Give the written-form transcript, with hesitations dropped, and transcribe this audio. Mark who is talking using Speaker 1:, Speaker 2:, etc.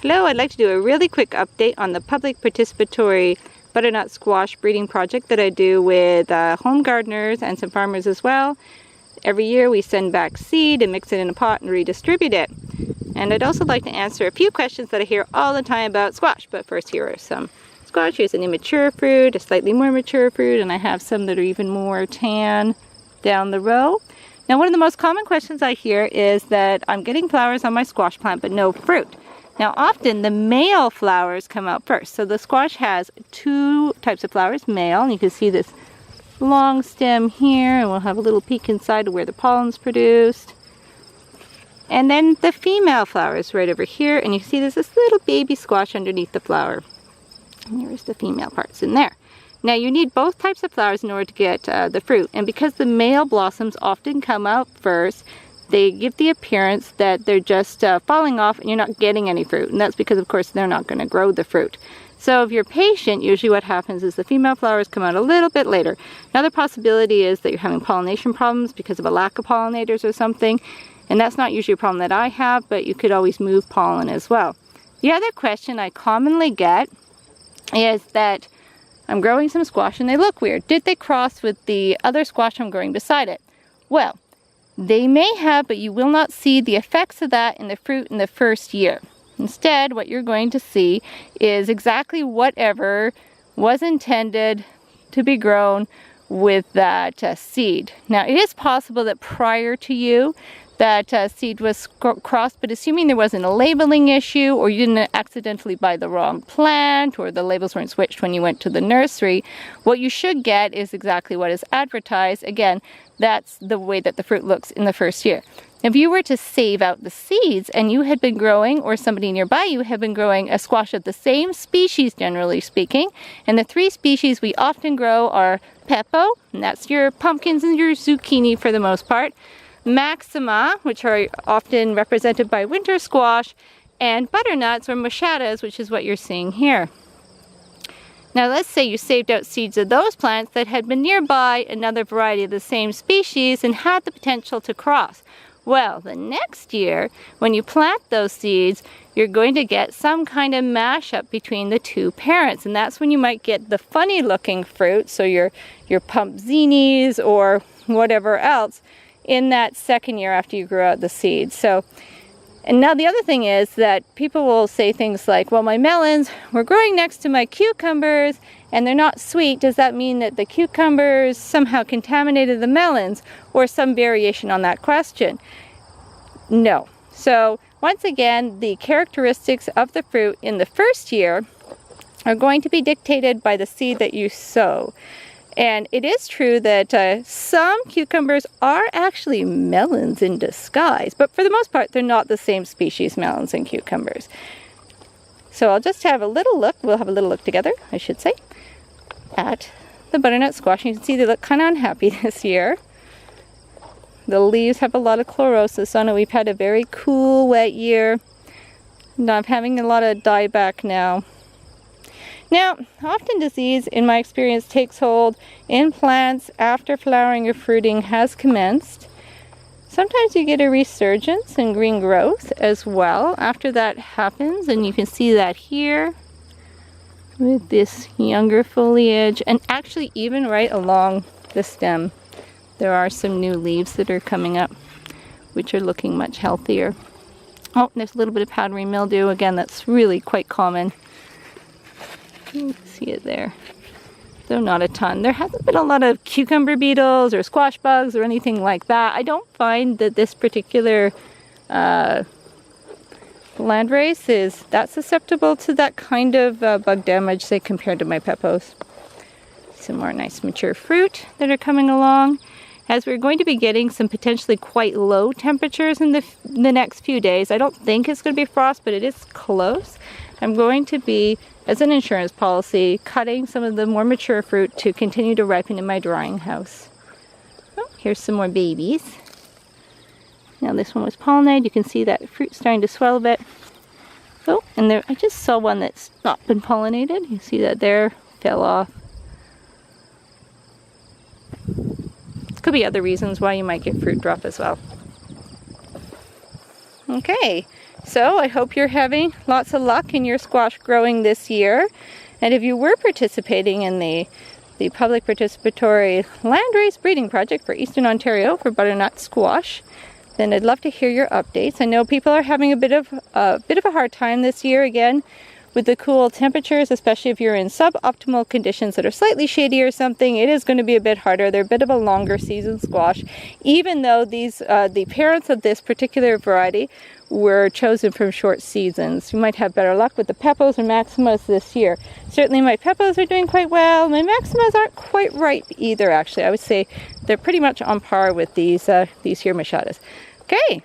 Speaker 1: Hello, I'd like to do a really quick update on the public participatory butternut squash breeding project that I do with home gardeners and some farmers as well. Every year we send back seed and mix it in a pot and redistribute it. And I'd also like to answer a few questions that I hear all the time about squash, but first here are some squash. Here's an immature fruit, a slightly more mature fruit, and I have some that are even more tan down the row. Now, one of the most common questions I hear is that I'm getting flowers on my squash plant but no fruit. Now, often the male flowers come out first. So the squash has two types of flowers, male, and you can see this long stem here, and we'll have a little peek inside to where the pollen's produced. And then the female flowers right over here, and you see there's this little baby squash underneath the flower. And here's the female parts in there. Now you need both types of flowers in order to get the fruit, and because the male blossoms often come out first, they give the appearance that they're just falling off and you're not getting any fruit, and that's because of course they're not going to grow the fruit. So if you're patient, usually what happens is the female flowers come out a little bit later. Another possibility is that you're having pollination problems because of a lack of pollinators or something, and that's not usually a problem that I have, but you could always move pollen as well. The other question I commonly get is that I'm growing some squash and they look weird. Did they cross with the other squash I'm growing beside it? Well, they may have, but you will not see the effects of that in the fruit in the first year. Instead, what you're going to see is exactly whatever was intended to be grown with that seed. Now, it is possible that prior to you, that seed was crossed, but assuming there wasn't a labeling issue, or you didn't accidentally buy the wrong plant, or the labels weren't switched when you went to the nursery, what you should get is exactly what is advertised. Again, that's the way that the fruit looks in the first year. If you were to save out the seeds and you had been growing, or somebody nearby you had been growing a squash of the same species, generally speaking, and the three species we often grow are Peppo, and that's your pumpkins and your zucchini for the most part, Maxima, which are often represented by winter squash, and butternuts or mochatas, which is what you're seeing here. Now let's say you saved out seeds of those plants that had been nearby another variety of the same species and had the potential to cross. Well, the next year, when you plant those seeds, you're going to get some kind of mashup between the two parents, and that's when you might get the funny looking fruit, so your pumpzinis or whatever else, in that second year after you grow out the seeds. So, and now the other thing is that people will say things like, well, my melons were growing next to my cucumbers and they're not sweet. Does that mean that the cucumbers somehow contaminated the melons, or some variation on that question? No. So once again, the characteristics of the fruit in the first year are going to be dictated by the seed that you sow. And it is true that some cucumbers are actually melons in disguise, but for the most part, they're not the same species, melons and cucumbers. So I'll just have a little look, we'll have a little look together, I should say, at the butternut squash. You can see they look kind of unhappy this year. The leaves have a lot of chlorosis on it. We've had a very cool, wet year. And I'm having a lot of dieback now. Now, often disease, in my experience, takes hold in plants after flowering or fruiting has commenced. Sometimes you get a resurgence in green growth as well after that happens, and you can see that here with this younger foliage, and actually even right along the stem there are some new leaves that are coming up, which are looking much healthier. Oh, there's a little bit of powdery mildew. Again, that's really quite common. You can see it there, though not a ton. There hasn't been a lot of cucumber beetles or squash bugs or anything like that. I don't find that this particular landrace is that susceptible to that kind of bug damage, say, compared to my Peppos. Some more nice mature fruit that are coming along. As we're going to be getting some potentially quite low temperatures in the next few days, I don't think it's going to be frost, but it is close. I'm going to be, as an insurance policy, cutting some of the more mature fruit to continue to ripen in my drying house. Oh, here's some more babies. Now this one was pollinated. You can see that fruit starting to swell a bit. Oh, and there, I just saw one that's not been pollinated. You see that there, fell off. Could be other reasons why you might get fruit drop as well. Okay, So I hope you're having lots of luck in your squash growing this year. And if you were participating in the public participatory landrace breeding project for Eastern Ontario for butternut squash, then I'd love to hear your updates. I know people are having a bit of a hard time this year again with the cool temperatures, especially if you're in suboptimal conditions that are slightly shady or something. It is going to be a bit harder. They're a bit of a longer season squash, even though these the parents of this particular variety were chosen from short seasons. You might have better luck with the Peppos or Maximas this year. Certainly my Peppos are doing quite well. My Maximas aren't quite ripe either, actually. I would say they're pretty much on par with these here Machadas. Okay,